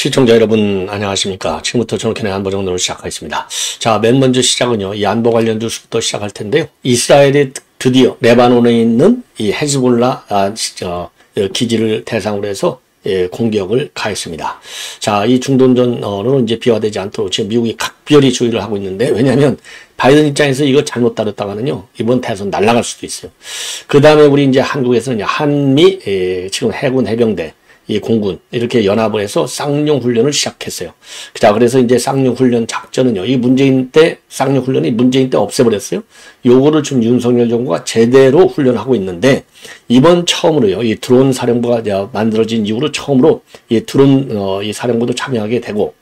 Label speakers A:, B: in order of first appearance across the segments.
A: 시청자 여러분 안녕하십니까. 지금부터 저녁에 안보 정도를 시작하겠습니다. 자, 맨 먼저 시작은요, 이 안보 관련 뉴스부터 시작할 텐데요. 이스라엘이 드디어 레바논에 있는 이 헤즈볼라 기지를 대상으로 해서 공격을 가했습니다. 자, 이 중동전으로 이제 비화되지 않도록 지금 미국이 각별히 주의를 하고 있는데, 왜냐하면 바이든 입장에서 이거 잘못 다뤘다가는요, 이번 대선 날아갈 수도 있어요. 그 다음에 우리 이제 한국에서는 한미 지금 해군 해병대 이 공군 이렇게 연합을 해서 쌍용 훈련을 시작했어요. 자, 그래서 이제 쌍용 훈련 작전은요, 이 문재인 때 쌍용 훈련이 문재인 때 없애버렸어요. 요거를 지금 윤석열 정부가 제대로 훈련하고 있는데, 이번 처음으로요, 이 드론 사령부가 만들어진 이후로 처음으로 이 드론 이 사령부도 참여하게 되고,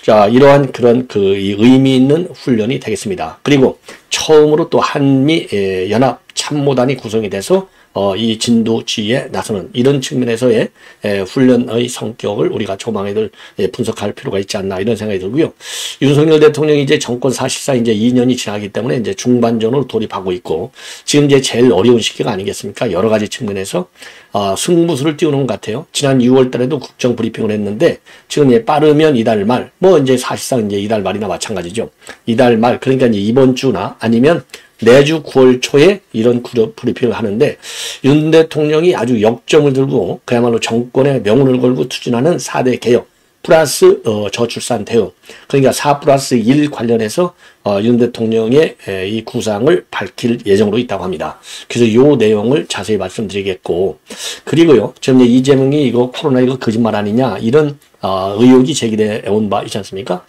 A: 자, 이러한 그런 이 의미 있는 훈련이 되겠습니다. 그리고 처음으로 또 한미 연합 참모단이 구성이 돼서 이 진두지휘에 나서는 이런 측면에서의 훈련의 성격을 우리가 조망해들 분석할 필요가 있지 않나, 이런 생각이 들고요. 윤석열 대통령이 이제 정권 사실상 이제 2년이 지나기 때문에 이제 중반전으로 돌입하고 있고, 지금 이제 제일 어려운 시기가 아니겠습니까? 여러 가지 측면에서 승부수를 띄우는 것 같아요. 지난 6월 달에도 국정 브리핑을 했는데, 지금 빠르면 이달 말, 뭐 이제 사실상 이제 이달 말이나 마찬가지죠. 이달 말, 그러니까 이제 이번 주나 아니면 내주 9월 초에 이런 브리핑을 하는데, 윤 대통령이 아주 역점을 들고 그야말로 정권의 명운을 걸고 추진하는 4대 개혁 플러스 저출산 대응, 그러니까 4+1 관련해서 윤 대통령의 이 구상을 밝힐 예정으로 있다고 합니다. 그래서 이 내용을 자세히 말씀드리겠고, 그리고요, 지금 이재명이 이거 코로나 이거 거짓말 아니냐, 이런 의혹이 제기돼 온 바 있지 않습니까?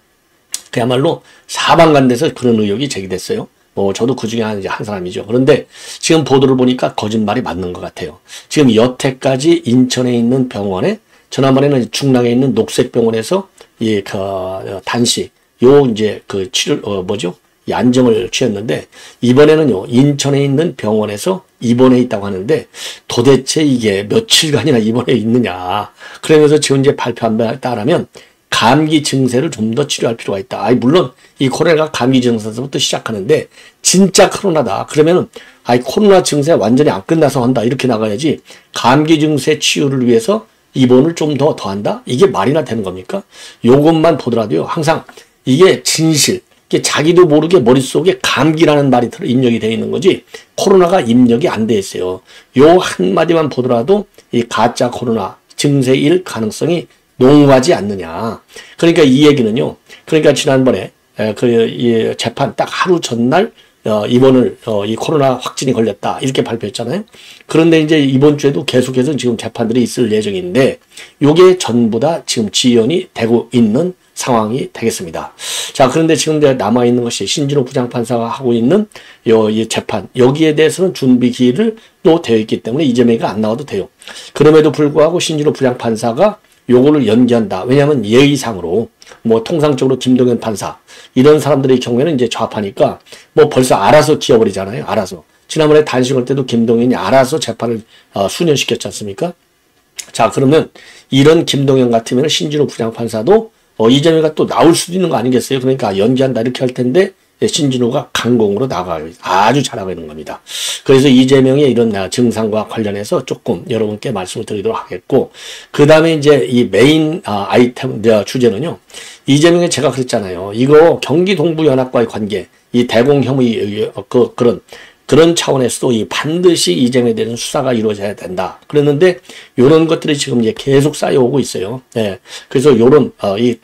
A: 그야말로 사방간대에서 그런 의혹이 제기됐어요. 저도 그 중에 한 사람이죠. 그런데 지금 보도를 보니까 거짓말이 맞는 것 같아요. 지금 여태까지 인천에 있는 병원에, 지난번에는 중랑에 있는 녹색병원에서 단식, 이제 치료, 이 안정을 취했는데, 이번에는요, 인천에 있는 병원에서 입원해 있다고 하는데, 도대체 이게 며칠간이나 입원해 있느냐. 그러면서 지금 이제 발표한 바에 따르면, 감기 증세를 좀 더 치료할 필요가 있다. 물론 이 코로나가 감기 증세에서부터 시작하는데, 진짜 코로나다 그러면은 코로나 증세 완전히 안 끝나서 한다, 이렇게 나가야지, 감기 증세 치유를 위해서 입원을 좀 더 한다? 이게 말이나 되는 겁니까? 요것만 보더라도요, 항상 이게 진실, 이게 자기도 모르게 머릿속에 감기라는 말이 입력이 되어 있는 거지, 코로나가 입력이 안 돼 있어요. 요 한마디만 보더라도 이 가짜 코로나 증세일 가능성이 농후하지 않느냐. 그러니까 이 얘기는요, 그러니까 지난번에 이 재판 딱 하루 전날 입원을 이 코로나 확진이 걸렸다, 이렇게 발표했잖아요. 그런데 이제 이번 주에도 계속해서 지금 재판들이 있을 예정인데, 요게 전부 다 지금 지연이 되고 있는 상황이 되겠습니다. 자, 그런데 지금 남아있는 것이 신진호 부장판사가 하고 있는 이 재판, 여기에 대해서는 준비 기일을 또 되어 있기 때문에 이재명이가 안 나와도 돼요. 그럼에도 불구하고 신진호 부장판사가 요거를 연기한다. 왜냐하면 예의상으로, 통상적으로 김동연 판사, 이런 사람들의 경우에는 이제 좌파니까, 벌써 알아서 기어버리잖아요. 알아서. 지난번에 단식할 때도 김동연이 알아서 재판을 수년시켰지 않습니까? 자, 그러면 이런 김동연 같으면 신진호 부장판사도 이재명이가 또 나올 수도 있는 거 아니겠어요? 그러니까 연기한다, 이렇게 할 텐데, 신진호가 강공으로 나가요. 아주 잘하고 있는 겁니다. 그래서 이재명의 이런 증상과 관련해서 조금 여러분께 말씀을 드리도록 하겠고, 그 다음에 이제 이 메인 아이템 주제는요, 이재명이 제가 그랬잖아요. 이거 경기동부연합과의 관계, 이 대공 혐의 그런 차원에서도 반드시 이재명에 대한 수사가 이루어져야 된다. 그랬는데 이런 것들이 지금 이제 계속 쌓여오고 있어요. 네. 그래서 이런 이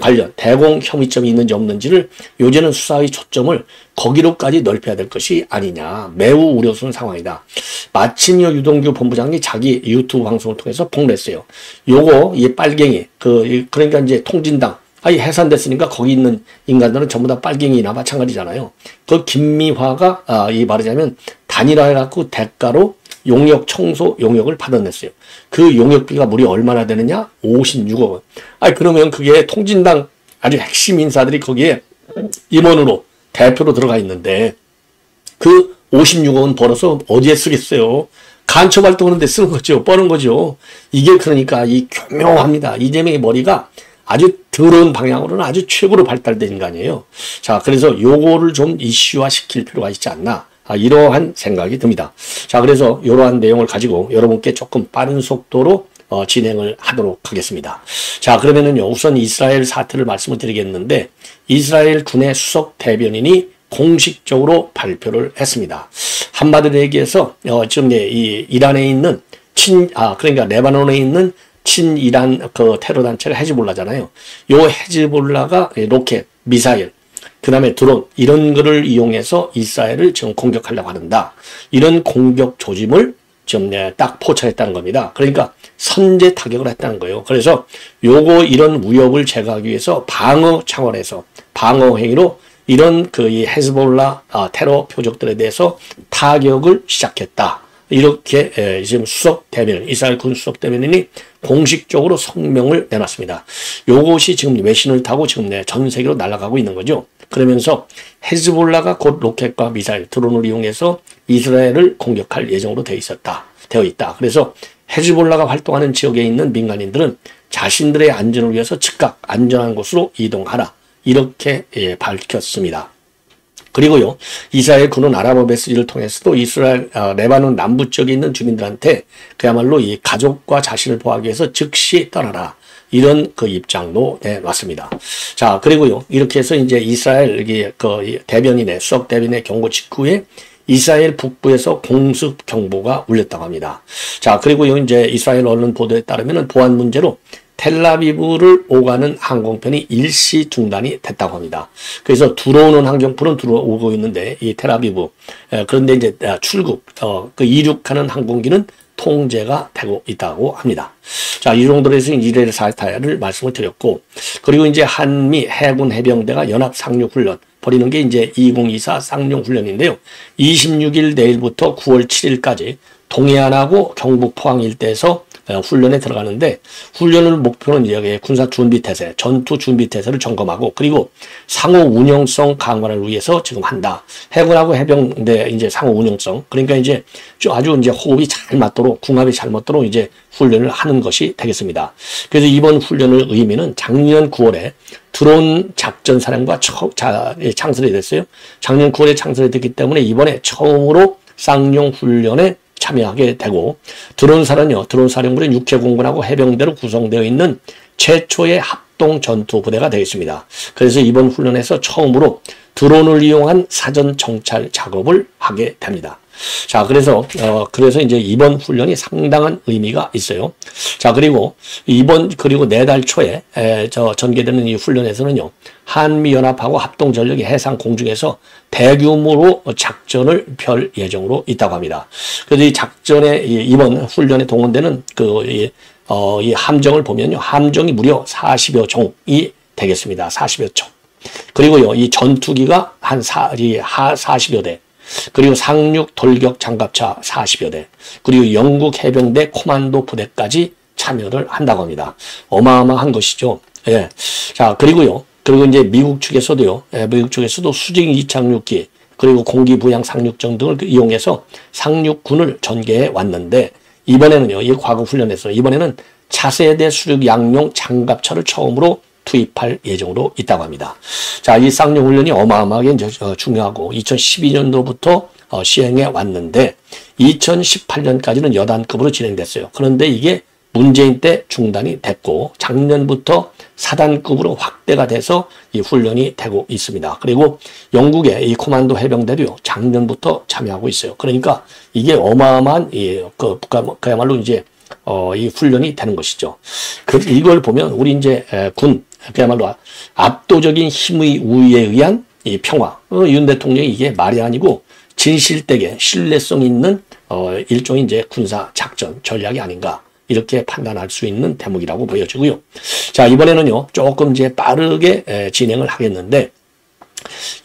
A: 관련 대공 혐의점이 있는지 없는지를 요새는 수사의 초점을 거기로까지 넓혀야 될 것이 아니냐, 매우 우려스러운 상황이다. 마침 유동규 본부장이 자기 유튜브 방송을 통해서 폭로했어요. 요거 이 빨갱이 그러니까 이제 통진당 해산됐으니까 거기 있는 인간들은 전부 다 빨갱이나 마찬가지잖아요. 그 김미화가 말하자면 단일화해갖고 대가로 용역 청소 용역을 받아냈어요. 그 용역비가 무려 얼마나 되느냐? 56억 원. 그러면 그게 통진당 아주 핵심 인사들이 거기에 임원으로 대표로 들어가 있는데, 그 56억 원 벌어서 어디에 쓰겠어요? 간첩 활동하는 데 쓰는 거죠. 뻔한 거죠. 이게 그러니까 교묘합니다. 이재명의 머리가 아주 더러운 방향으로는 아주 최고로 발달된 인간이에요. 자, 그래서 요거를 좀 이슈화 시킬 필요가 있지 않나. 이러한 생각이 듭니다. 자, 그래서 이러한 내용을 가지고 여러분께 조금 빠른 속도로 진행을 하도록 하겠습니다. 자, 그러면은요, 우선 이스라엘 사태를 말씀을 드리겠는데, 이스라엘 군의 수석 대변인이 공식적으로 발표를 했습니다. 한마디로 얘기해서, 지금 이 이란에 있는 그러니까 레바논에 있는 친이란 그 테러 단체가 헤즈볼라잖아요. 요 헤즈볼라가 로켓, 미사일, 그 다음에 드론, 이런 거를 이용해서 이스라엘을 지금 공격하려고 한다. 이런 공격 조짐을 지금 딱 포착했다는 겁니다. 그러니까 선제 타격을 했다는 거예요. 그래서 이런 위협을 제거하기 위해서 방어 차원에서 방어 행위로 이런 이 헤즈볼라 테러 표적들에 대해서 타격을 시작했다. 이렇게 지금 이스라엘 군 수석 대변인이 공식적으로 성명을 내놨습니다. 요것이 지금 외신을 타고 지금 전 세계로 날아가고 있는 거죠. 그러면서 헤즈볼라가 곧 로켓과 미사일, 드론을 이용해서 이스라엘을 공격할 예정으로 되어 있다. 그래서 헤즈볼라가 활동하는 지역에 있는 민간인들은 자신들의 안전을 위해서 즉각 안전한 곳으로 이동하라. 이렇게 밝혔습니다. 그리고요, 이스라엘 군은 아랍어 메시지를 통해서도 이스라엘, 레바논 남부 쪽에 있는 주민들한테 그야말로 이 가족과 자신을 보호하기 위해서 즉시 떠나라. 이런 그 입장도 내놨습니다. 자, 그리고요, 이렇게 해서 이제 이스라엘, 수석 대변인의 경고 직후에 이스라엘 북부에서 공습 경보가 울렸다고 합니다. 자, 그리고요, 이제 이스라엘 언론 보도에 따르면 보안 문제로 텔라비브를 오가는 항공편이 일시 중단이 됐다고 합니다. 그래서 들어오는 항공편은 들어오고 있는데 이 텔라비브, 그런데 이제 이륙하는 항공기는 통제가 되고 있다고 합니다. 자, 이 정도로 해서 이스라엘 사태를 말씀을 드렸고, 그리고 이제 한미 해군 해병대가 연합 상륙훈련 벌이는 게 이제 2024 쌍용훈련인데요. 26일 내일부터 9월 7일까지 동해안하고 경북 포항 일대에서 훈련에 들어가는데, 훈련을 목표는 이제 군사 준비태세, 전투 준비태세를 점검하고, 그리고 상호 운영성 강화를 위해서 지금 한다. 해군하고 해병대 이제 상호 운영성, 그러니까 이제 아주 이제 호흡이 잘 맞도록, 궁합이 잘 맞도록 이제 훈련을 하는 것이 되겠습니다. 그래서 이번 훈련의 의미는 작년 9월에 드론 작전 사령부가 창설이 됐어요. 작년 9월에 창설이 됐기 때문에 이번에 처음으로 쌍용 훈련에 참여하게 되고, 드론 사령부는 육해공군하고 해병대로 구성되어 있는 최초의 합동 전투 부대가 되겠습니다. 그래서 이번 훈련에서 처음으로 드론을 이용한 사전 정찰 작업을 하게 됩니다. 자, 그래서 이제 이번 훈련이 상당한 의미가 있어요. 자, 그리고 내달 초에 전개되는 이 훈련에서는요, 한미연합하고 합동전력이 해상 공중에서 대규모로 작전을 펼 예정으로 있다고 합니다. 그래서 이 이번 훈련에 동원되는 이 함정을 보면요, 함정이 무려 40여 종이 되겠습니다. 40여 종. 그리고요, 이 전투기가 한 40여 대. 그리고 상륙 돌격 장갑차 40여 대, 그리고 영국 해병대 코만도 부대까지 참여를 한다고 합니다. 어마어마한 것이죠. 예. 자, 그리고 이제 미국 측에서도 수직 이착륙기, 그리고 공기 부양 상륙정 등을 이용해서 상륙군을 전개해 왔는데, 이번에는요, 이 과거 훈련에서 이번에는 차세대 수륙 양용 장갑차를 처음으로 투입할 예정으로 있다고 합니다. 자, 이 쌍용 훈련이 어마어마하게 중요하고 2012년도부터 시행해 왔는데 2018년까지는 여단급으로 진행됐어요. 그런데 이게 문재인 때 중단이 됐고 작년부터 4단급으로 확대가 돼서 이 훈련이 되고 있습니다. 그리고 영국의 이 코만도 해병대도요, 작년부터 참여하고 있어요. 그러니까 이게 어마어마한 그야말로 이제 이 훈련이 되는 것이죠. 이걸 보면 우리 이제 그야말로 압도적인 힘의 우위에 의한 이 평화. 윤 대통령이 이게 말이 아니고 진실되게 신뢰성 있는 일종의 이제 군사 작전 전략이 아닌가, 이렇게 판단할 수 있는 대목이라고 보여지고요. 자, 이번에는요, 조금 이제 빠르게 진행을 하겠는데,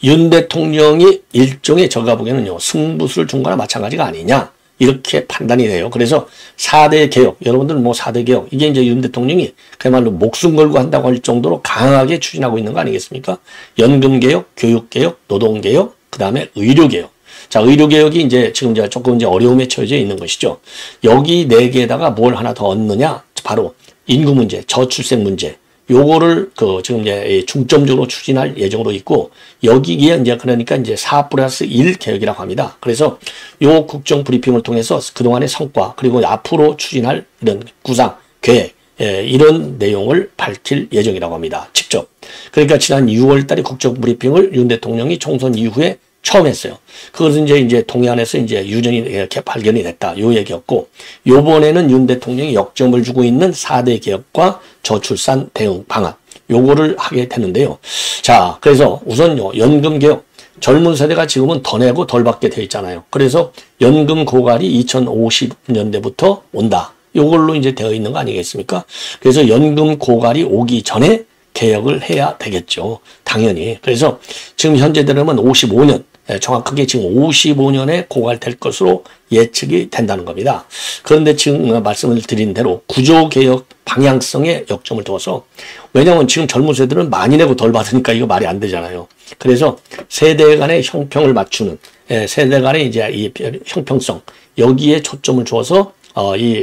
A: 윤 대통령이 일종의 제가 보기에는요, 승부수를 준 거나 마찬가지가 아니냐, 이렇게 판단이 돼요. 그래서 4대 개혁, 여러분들 4대 개혁, 이게 이제 윤 대통령이 그야말로 목숨 걸고 한다고 할 정도로 강하게 추진하고 있는 거 아니겠습니까? 연금 개혁, 교육 개혁, 노동 개혁, 그 다음에 의료 개혁. 자, 의료 개혁이 이제 지금 조금 어려움에 처해져 있는 것이죠. 여기 4개에다가 뭘 하나 더 얻느냐? 바로 인구 문제, 저출생 문제. 요거를 지금 이제 중점적으로 추진할 예정으로 있고, 여기에 이제 그러니까 이제 4+1 개혁이라고 합니다. 그래서 요 국정 브리핑을 통해서 그동안의 성과, 그리고 앞으로 추진할 이런 구상, 계획, 이런 내용을 밝힐 예정이라고 합니다. 직접. 그러니까 지난 6월 달에 국정 브리핑을 윤 대통령이 총선 이후에 처음 했어요. 그것은 이제 동해안에서 이제 유전이 이렇게 발견이 됐다. 요 얘기였고, 요번에는 윤 대통령이 역점을 주고 있는 4대 개혁과 저출산 대응 방안. 요거를 하게 되는데요. 자, 그래서 우선요, 연금 개혁. 젊은 세대가 지금은 더 내고 덜 받게 돼 있잖아요. 그래서 연금 고갈이 2050년대부터 온다. 요걸로 이제 되어 있는 거 아니겠습니까? 그래서 연금 고갈이 오기 전에 개혁을 해야 되겠죠. 당연히. 그래서 지금 현재대로면 55년, 정확하게 지금 55년에 고갈될 것으로 예측이 된다는 겁니다. 그런데 지금 말씀을 드린 대로 구조개혁 방향성에 역점을 둬서, 왜냐하면 지금 젊은 세대는 많이 내고 덜 받으니까 이거 말이 안 되잖아요. 그래서 세대 간의 형평을 맞추는, 세대 간의 이제 이 형평성, 여기에 초점을 주어서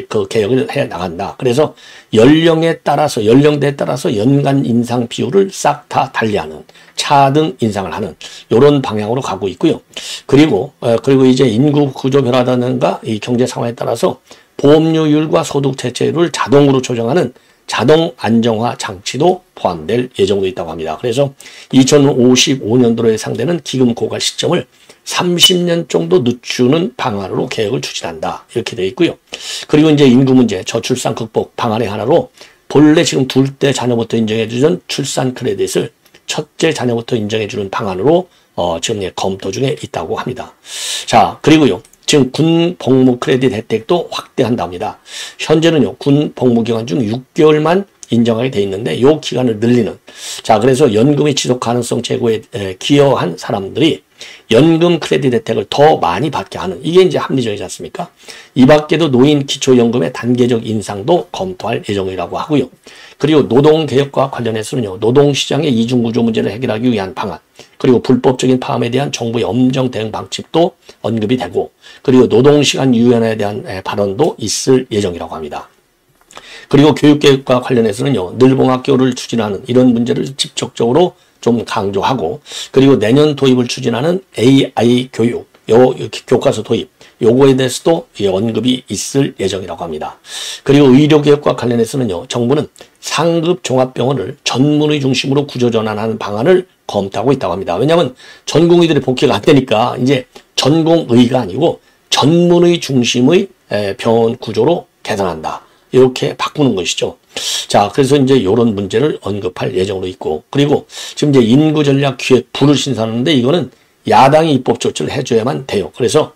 A: 그 개혁을 해 나간다. 그래서 연령대에 따라서 연간 인상 비율을 싹 다 달리하는, 차등 인상을 하는 이런 방향으로 가고 있고요. 그리고 이제 인구 구조 변화라든가 이 경제 상황에 따라서 보험료율과 소득 대체율을 자동으로 조정하는 자동 안정화 장치도 포함될 예정으로 있다고 합니다. 그래서 2055년도로 예상되는 기금 고갈 시점을 30년 정도 늦추는 방안으로 개혁을 추진한다. 이렇게 되어 있고요. 그리고 이제 인구 문제, 저출산 극복 방안의 하나로 본래 지금 둘째 자녀부터 인정해주던 출산 크레딧을 첫째 자녀부터 인정해주는 방안으로 지금 검토 중에 있다고 합니다. 자, 그리고요. 지금 군 복무 크레딧 혜택도 확대한다 합니다. 현재는요, 군 복무 기간 중 6개월만 인정하게 돼 있는데 이 기간을 늘리는, 자, 그래서 연금의 지속 가능성 제고에 기여한 사람들이 연금 크레딧 혜택을 더 많이 받게 하는, 이게 이제 합리적이지 않습니까? 이 밖에도 노인 기초연금의 단계적 인상도 검토할 예정이라고 하고요. 그리고 노동개혁과 관련해서는요, 노동시장의 이중구조 문제를 해결하기 위한 방안, 그리고 불법적인 파업에 대한 정부의 엄정 대응 방침도 언급이 되고, 그리고 노동시간 유연화에 대한 발언도 있을 예정이라고 합니다. 그리고 교육개혁과 관련해서는요, 늘봉학교를 추진하는 이런 문제를 직접적으로 좀 강조하고, 그리고 내년 도입을 추진하는 AI 교육, 교과서 도입, 요거에 대해서도 언급이 있을 예정이라고 합니다. 그리고 의료개혁과 관련해서는요, 정부는 상급 종합병원을 전문의 중심으로 구조전환하는 방안을 검토하고 있다고 합니다. 왜냐하면 전공의들이 복귀가 안 되니까 이제 전공의가 아니고 전문의 중심의 병원 구조로 개선한다. 이렇게 바꾸는 것이죠. 자, 그래서 이제 이런 문제를 언급할 예정으로 있고, 그리고 지금 이제 인구전략기획부를 신설하는데 이거는 야당이 입법 조치를 해줘야만 돼요. 그래서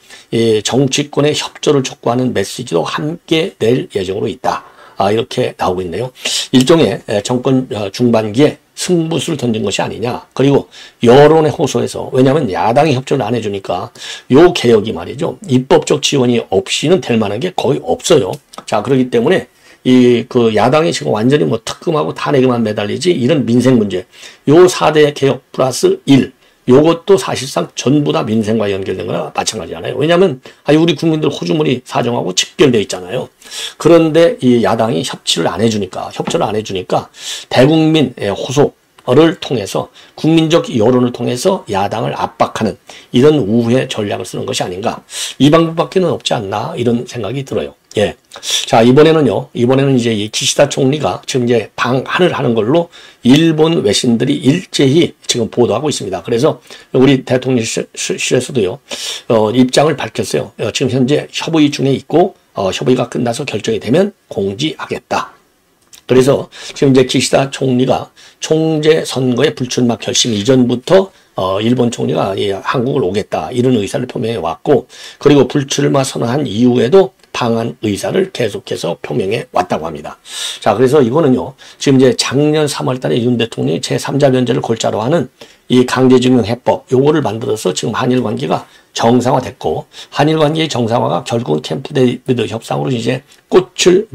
A: 정치권의 협조를 촉구하는 메시지도 함께 낼 예정으로 있다. 이렇게 나오고 있네요. 일종의 정권 중반기에 승부수를 던진 것이 아니냐. 그리고 여론의 호소에서, 왜냐하면 야당이 협조를 안 해주니까 요 개혁이 말이죠, 입법적 지원이 없이는 될 만한 게 거의 없어요. 자, 그렇기 때문에 그 야당이 지금 완전히 뭐 특검하고 탄핵에만 매달리지, 이런 민생 문제, 요 4대 개혁 플러스 1, 요것도 사실상 전부 다 민생과 연결된 거나 마찬가지잖아요. 왜냐하면 우리 국민들 호주머니 사정하고 직결되어 있잖아요. 그런데 이 야당이 협조를 안 해주니까 대국민 호소를 통해서, 국민적 여론을 통해서 야당을 압박하는 이런 우회 전략을 쓰는 것이 아닌가. 이 방법밖에는 없지 않나, 이런 생각이 들어요. 예. 자, 이번에는 이제 이 기시다 총리가 지금 이제 방한을 하는 걸로 일본 외신들이 일제히 지금 보도하고 있습니다. 그래서 우리 대통령실에서도요, 입장을 밝혔어요. 지금 현재 협의 중에 있고, 협의가 끝나서 결정이 되면 공지하겠다. 그래서 지금 이제 기시다 총리가 총재 선거에 불출마 결심 이전부터 일본 총리가 한국을 오겠다, 이런 의사를 표명해 왔고, 그리고 불출마 선언한 이후에도 방한 의사를 계속해서 표명해 왔다고 합니다. 자, 그래서 이거는요, 지금 이제 작년 3월 달에 윤 대통령이 제3자 면제를 골자로 하는 이 강제징용 해법, 요거를 만들어서 지금 한일 관계가 정상화됐고, 한일 관계의 정상화가 결국은 캠프 데이비드 협상으로 이제 꽃을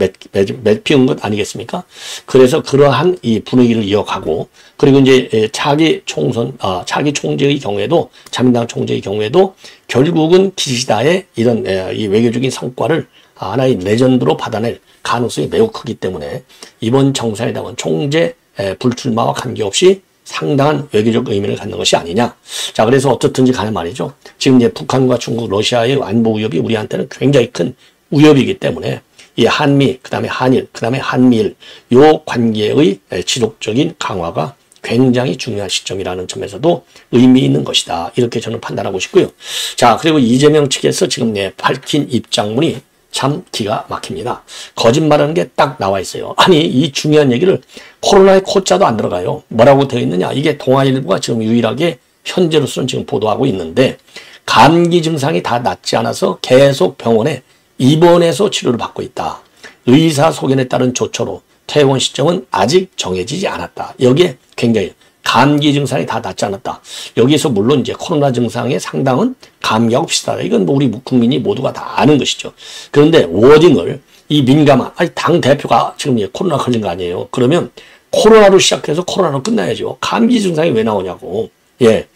A: 피운 것 아니겠습니까? 그래서 그러한 이 분위기를 이어가고, 그리고 이제 차기 총재의 경우에도, 자민당 총재의 경우에도 결국은 기시다의 이런 이 외교적인 성과를 하나의 레전드로 받아낼 가능성이 매우 크기 때문에 이번 정상회담은 총재 불출마와 관계없이 상당한 외교적 의미를 갖는 것이 아니냐. 자, 그래서 어떻든지 간에 말이죠, 지금 이제 북한과 중국, 러시아의 안보 위협이 우리한테는 굉장히 큰 위협이기 때문에 이 한미, 그 다음에 한일, 그 다음에 한미일 요 관계의 지속적인 강화가 굉장히 중요한 시점이라는 점에서도 의미 있는 것이다. 이렇게 저는 판단하고 싶고요. 자, 그리고 이재명 측에서 지금 밝힌 입장문이 참 기가 막힙니다. 거짓말하는 게 딱 나와 있어요. 아니, 이 중요한 얘기를 코로나에 코자도 안 들어가요. 뭐라고 되어 있느냐? 이게 동아일보가 지금 유일하게 현재로서는 지금 보도하고 있는데, 감기 증상이 다 낫지 않아서 계속 병원에 입원해서 치료를 받고 있다. 의사 소견에 따른 조처로 퇴원 시점은 아직 정해지지 않았다. 여기에 굉장히 감기 증상이 다 낫지 않았다. 여기서 물론 이제 코로나 증상의 상당은 감기하고 비슷하다. 이건 뭐 우리 국민이 모두가 다 아는 것이죠. 그런데 워딩을 이 민감한, 아니 당 대표가 지금 코로나 걸린 거 아니에요. 그러면 코로나로 시작해서 코로나로 끝나야죠. 감기 증상이 왜 나오냐고. 예.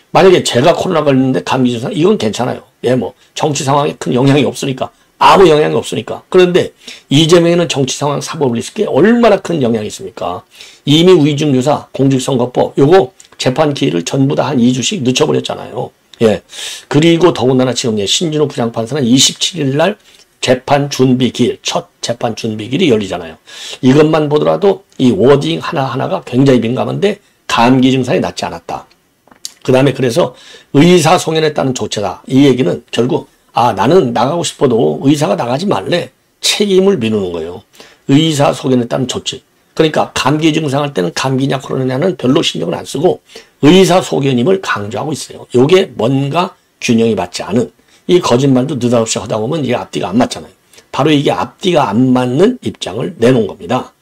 A: 만약에 제가 코로나 걸렸는데 감기 증상, 이건 괜찮아요. 예, 뭐 정치 상황에 큰 영향이 없으니까. 아무 영향이 없으니까. 그런데 이재명에는 정치 상황 사법 리스크에 얼마나 큰 영향이 있습니까? 이미 위중유사, 공직선거법, 요거 재판 기일을 전부 다 한 2주씩 늦춰버렸잖아요. 예. 그리고 더군다나 지금 신진호 부장판사는 27일 날 재판 준비 기일, 첫 재판 준비 기일이 열리잖아요. 이것만 보더라도 이 워딩 하나하나가 굉장히 민감한데 감기 증상이 낫지 않았다. 그 다음에 그래서 의사 송연에 따른 조처다. 이 얘기는 결국 나는 나가고 싶어도 의사가 나가지 말래. 책임을 미루는 거예요. 의사 소견에 따른 조치. 그러니까 감기 증상할 때는 감기냐 코로나냐는 별로 신경을 안 쓰고 의사 소견임을 강조하고 있어요. 이게 뭔가 균형이 맞지 않은, 이 거짓말도 느닷없이 하다 보면 이게 앞뒤가 안 맞잖아요. 바로 이게 앞뒤가 안 맞는 입장을 내놓은 겁니다.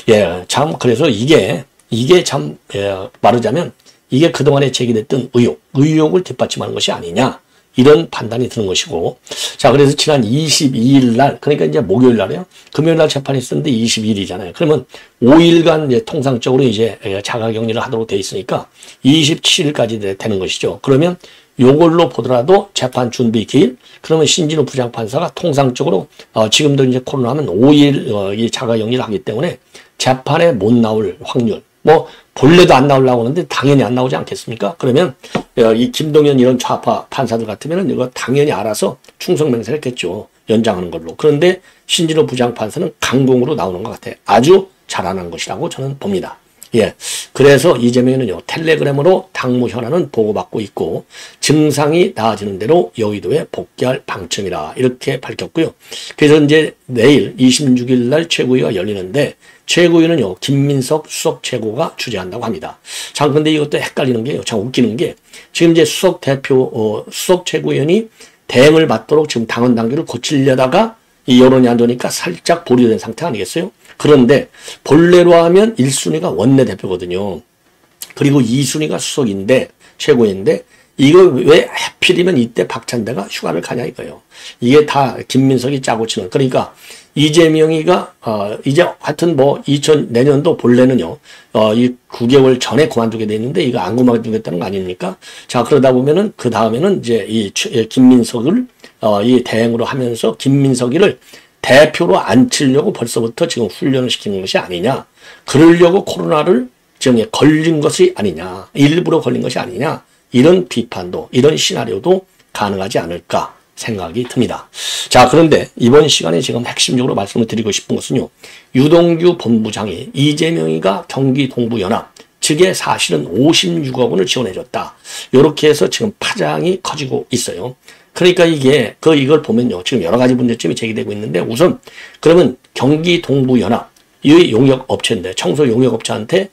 A: 예, 참 그래서 이게 참 말하자면 이게 그동안에 제기됐던 의혹을 뒷받침하는 것이 아니냐. 이런 판단이 드는 것이고. 자, 그래서 지난 22일 날, 그러니까 이제 목요일 날이에요. 금요일 날 재판이 있었는데 22일이잖아요. 그러면 5일간 이제 통상적으로 이제 자가격리를 하도록 돼 있으니까 27일까지 되는 것이죠. 그러면 요걸로 보더라도 재판 준비 기일, 그러면 신진호 부장판사가 통상적으로 지금도 이제 코로나면 5일 이 자가격리를 하기 때문에 재판에 못 나올 확률, 뭐 본래도 안 나오려고 하는데 당연히 안 나오지 않겠습니까? 그러면 이 김동연 이런 좌파 판사들 같으면 이거 당연히 알아서 충성맹세를 했겠죠. 연장하는 걸로. 그런데 신진호 부장판사는 강공으로 나오는 것 같아요. 아주 잘하는 것이라고 저는 봅니다. 예. 그래서 이재명은요, 텔레그램으로 당무 현안은 보고받고 있고, 증상이 나아지는 대로 여의도에 복귀할 방침이라, 이렇게 밝혔고요. 그래서 이제 내일 26일 날 최고위가 열리는데, 최고위는요, 김민석 수석 최고가 주재한다고 합니다. 참, 근데 이것도 헷갈리는 게요, 참 웃기는 게, 지금 이제 수석 최고위원이 대행을 맡도록 지금 당헌 당규를 고치려다가 이 여론이 안 좋으니까 살짝 보류된 상태 아니겠어요? 그런데 본래로 하면 1순위가 원내대표거든요. 그리고 2순위가 수석인데, 최고인데, 이거 왜 하필이면 이때 박찬대가 휴가를 가냐 이거예요. 이게 다 김민석이 짜고 치는. 그러니까 이재명이가 이제 하여튼 뭐 내년도 본래는요, 이 9개월 전에 그만두게 돼 있는데 이거 안 그만두겠다는 거 아닙니까? 자, 그러다 보면은 그 다음에는 이제 이 김민석을 이 대행으로 하면서 김민석이를 대표로 앉히려고 벌써부터 지금 훈련을 시키는 것이 아니냐. 그러려고 코로나를 지금 걸린 것이 아니냐. 일부러 걸린 것이 아니냐. 이런 비판도, 이런 시나리오도 가능하지 않을까 생각이 듭니다. 자, 그런데 이번 시간에 지금 핵심적으로 말씀을 드리고 싶은 것은요, 유동규 본부장이 이재명이가 경기 동부연합 측에 사실은 56억 원을 지원해줬다. 이렇게 해서 지금 파장이 커지고 있어요. 그러니까 이걸 보면요, 지금 여러 가지 문제점이 제기되고 있는데, 우선 그러면 경기 동부연합 이 용역업체인데 청소 용역업체한테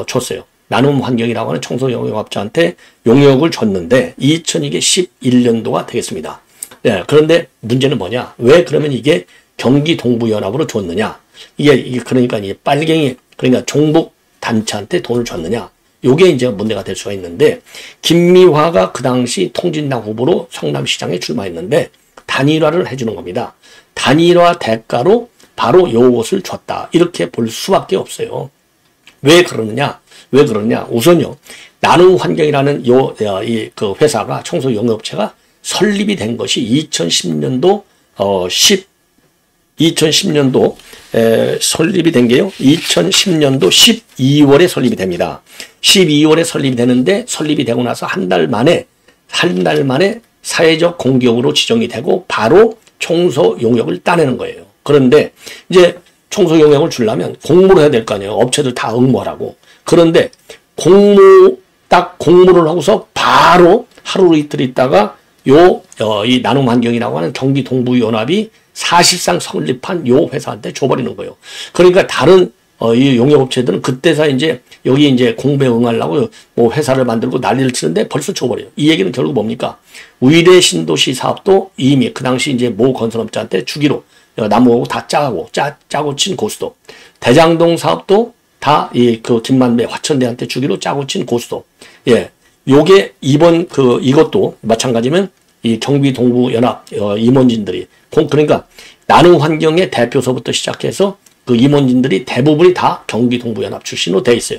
A: 줬어요. 나눔 환경이라고 하는 청소 용역업자한테 용역을 줬는데 2011년도가 되겠습니다. 네, 그런데 문제는 뭐냐? 왜 그러면 이게 경기 동부연합으로 줬느냐? 이게 그러니까 이 빨갱이, 그러니까 종북 단체한테 돈을 줬느냐? 요게 이제 문제가 될 수가 있는데, 김미화가 그 당시 통진당 후보로 성남시장에 출마했는데 단일화를 해주는 겁니다. 단일화 대가로 바로 요것을 줬다. 이렇게 볼 수밖에 없어요. 왜 그러느냐? 우선요, 나눔 환경이라는 그 회사가, 청소 용역업체가 설립이 된 것이 2010년도 설립이 된 게요, 2010년도 12월에 설립이 됩니다. 12월에 설립이 되는데, 설립이 되고 나서 한 달 만에 사회적 공격으로 지정이 되고, 바로 총소 용역을 따내는 거예요. 그런데 이제 총소 용역을 주려면 공모를 해야 될 거 아니에요. 업체들 다 응모하라고. 그런데 딱 공모를 하고서 바로 하루 이틀 있다가 이 나눔환경이라고 하는 경기동부연합이 사실상 설립한 요 회사한테 줘버리는 거예요. 그러니까 다른 이 용역업체들은 그때서 이제 여기 이제 공부에 응하려고 뭐 회사를 만들고 난리를 치는데 벌써 줘버려요. 이 얘기는 결국 뭡니까? 위례 신도시 사업도 이미 그 당시 이제 모 건설업자한테 주기로 나무하고 다 짜고 친 고스톱. 대장동 사업도 다 그 김만배 화천대한테 주기로 짜고 친 고스톱. 예. 요게 이것도 마찬가지면 이 경기동부연합 임원진들이 그러니까 나눔환경의 대표서부터 시작해서 그 임원진들이 대부분이 다 경기동부연합 출신으로 돼 있어요.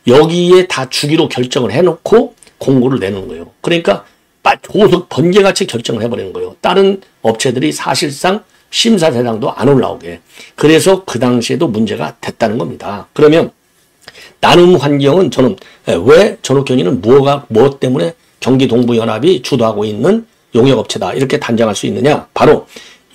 A: 여기에 다 주기로 결정을 해놓고 공고를 내는 거예요. 그러니까 고속 번개같이 결정을 해버리는 거예요. 다른 업체들이 사실상 심사 대상도 안 올라오게. 그래서 그 당시에도 문제가 됐다는 겁니다. 그러면 나눔환경은 저는 왜 전옥현이는 무엇 때문에 경기동부연합이 주도하고 있는 용역업체다 이렇게 단정할 수 있느냐. 바로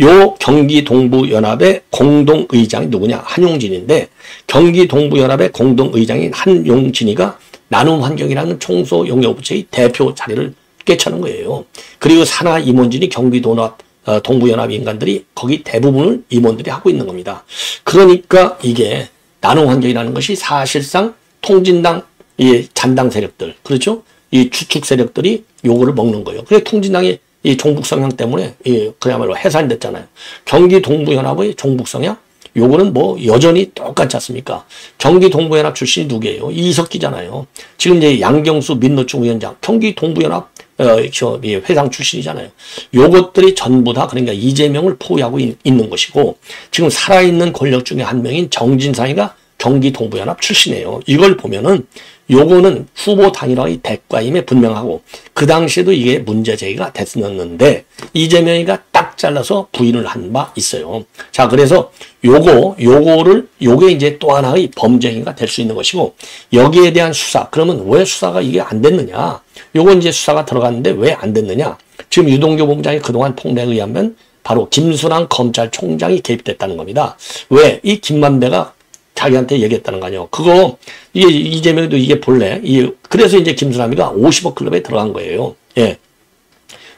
A: 요 경기동부연합의 공동의장이 누구냐. 한용진인데 경기동부연합의 공동의장인 한용진이가 나눔환경이라는 총소용역업체의 대표 자리를 꿰차는 거예요. 그리고 산하 임원진이 동부연합 인간들이 거기 대부분을 임원들이 하고 있는 겁니다. 그러니까 이게 나눔환경이라는 것이 사실상 통진당 이 잔당 세력들 그렇죠? 이 추측 세력들이 요거를 먹는 거예요. 그래서 통진당이 이 종북성향 때문에 그야말로 해산됐잖아요. 경기동부연합의 종북성향 요거는 뭐 여전히 똑같지 않습니까? 경기동부연합 출신이 누구예요? 이석기잖아요. 지금 이제 양경수 민노총 위원장 경기동부연합 회장 출신이잖아요. 요것들이 전부 다 그러니까 이재명을 포위하고 있는 것이고 지금 살아있는 권력 중에 한 명인 정진상이가 경기동부연합 출신이에요. 이걸 보면은 요거는 후보 단일화의 대가임에 분명하고 그 당시에도 이게 문제 제기가 됐었는데 이재명이가 딱 잘라서 부인을 한 바 있어요. 자, 그래서 요게 이제 또 하나의 범죄 행위가 될 수 있는 것이고 여기에 대한 수사. 그러면 왜 수사가 이게 안 됐느냐? 요건 이제 수사가 들어갔는데 왜 안 됐느냐? 지금 유동규 본부장이 그동안 폭로에 의하면 바로 김순환 검찰총장이 개입됐다는 겁니다. 왜? 이 김만배가 자기한테 얘기했다는 거 아니에요. 그거, 이재명도 이게 본래, 그래서 이제 김수남이가 50억 클럽에 들어간 거예요. 예.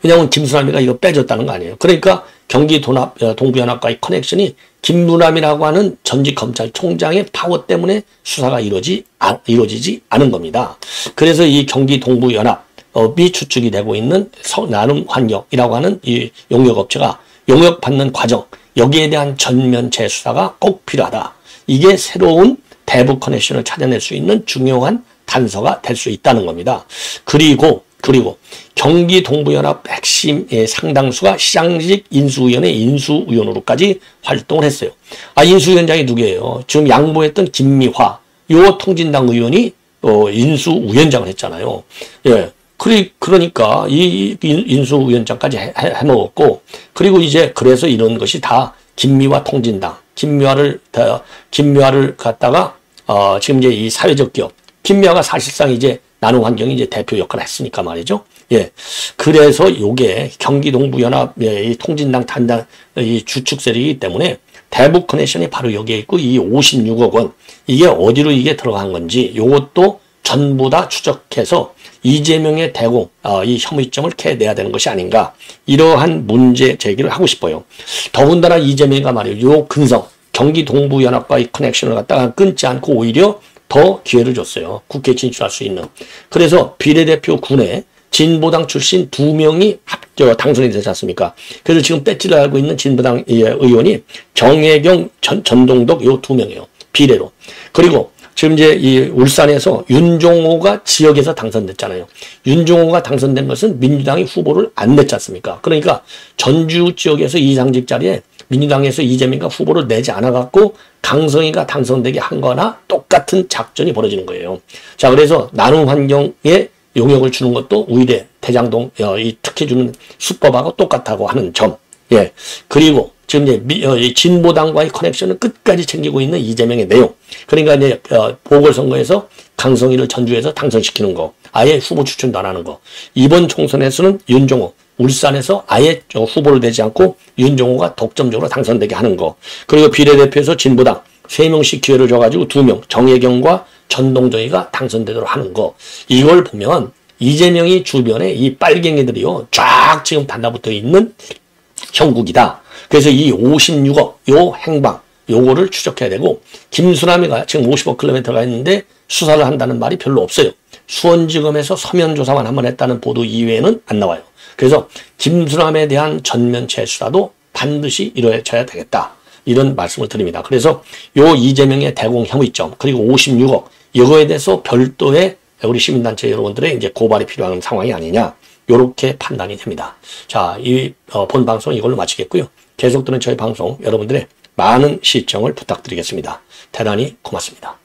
A: 왜냐면 김수남이가 이거 빼줬다는 거 아니에요. 그러니까 동부연합과의 커넥션이 김부남이라고 하는 전직 검찰총장의 파워 때문에 수사가 이루어지지 않은 겁니다. 그래서 이 경기동부연합이 추측이 되고 있는 나눔환경이라고 하는 이 용역업체가 용역받는 과정, 여기에 대한 전면 재수사가 꼭 필요하다. 이게 새로운 대북 커넥션을 찾아낼 수 있는 중요한 단서가 될 수 있다는 겁니다. 그리고 경기동부연합 핵심 상당수가 시장직 인수위원회 인수위원으로까지 활동을 했어요. 인수위원장이 누구예요? 지금 양보했던 김미화 요 통진당 의원이 인수위원장을 했잖아요. 예. 그러니까 이 인수위원장까지 해먹었고 그리고 이제 그래서 이런 것이 다 김미화 통진당 김미화를 갖다가 지금 이제 이 사회적 기업 김미화가 사실상 이제 나눔환경이 이제 대표 역할을 했으니까 말이죠. 예. 그래서 요게 경기동부연합 이 통진당 단당 이 주축 세력이기 때문에 대북 커넥션이 바로 여기에 있고 이 56억 원 이게 어디로 이게 들어간 건지 요것도 전부 다 추적해서 이재명의 대공 이 혐의점을 캐내야 되는 것이 아닌가 이러한 문제 제기를 하고 싶어요. 더군다나 이재명이가 말이에요. 요 근성 경기동부연합과의 커넥션을 갖다가 끊지 않고 오히려 더 기회를 줬어요. 국회에 진출할 수 있는. 그래서 비례대표 군에 진보당 출신 2명이 당선이 되지 않습니까? 그래서 지금 배지를 알고 있는 진보당 의원이 정혜경, 전동덕 요 2명이에요. 비례로. 그리고 지금 이제 이 울산에서 윤종호가 지역에서 당선됐잖아요. 윤종호가 당선된 것은 민주당이 후보를 안 냈지 않습니까? 그러니까 전주 지역에서 이상직 자리에 민주당에서 이재명과 후보를 내지 않아갖고 강성희가 당선되게 한 거나 똑같은 작전이 벌어지는 거예요. 자, 그래서 나눔환경에 용역을 주는 것도 우이대 대장동 이 특혜 주는 수법하고 똑같다고 하는 점. 예. 그리고 지금 이제 진보당과의 커넥션을 끝까지 챙기고 있는 이재명의 내용. 그러니까 이제 보궐선거에서 강성희를 전주에서 당선시키는 거. 아예 후보 추천도 안 하는 거. 이번 총선에서는 윤종호 울산에서 아예 후보를 내지 않고 윤종호가 독점적으로 당선되게 하는 거. 그리고 비례대표에서 진보당 3명씩 기회를 줘가지고 2명, 정혜경과 전동정의가 당선되도록 하는 거. 이걸 보면 이재명이 주변에 이 빨갱이들이요, 쫙 지금 달라붙어 있는 형국이다. 그래서 이 56억, 요 행방, 요거를 추적해야 되고, 김수남이가 지금 50억 킬로미터가 있는데 수사를 한다는 말이 별로 없어요. 수원지검에서 서면 조사만 한번 했다는 보도 이외에는 안 나와요. 그래서 김수남에 대한 전면체 수사도 반드시 이루어져야 되겠다. 이런 말씀을 드립니다. 그래서 요 이재명의 대공 혐의점, 그리고 56억, 이거에 대해서 별도의 우리 시민단체 여러분들의 이제 고발이 필요한 상황이 아니냐. 요렇게 판단이 됩니다. 자, 이 본 방송 이걸로 마치겠고요. 계속 듣는 저희 방송 여러분들의 많은 시청을 부탁드리겠습니다. 대단히 고맙습니다.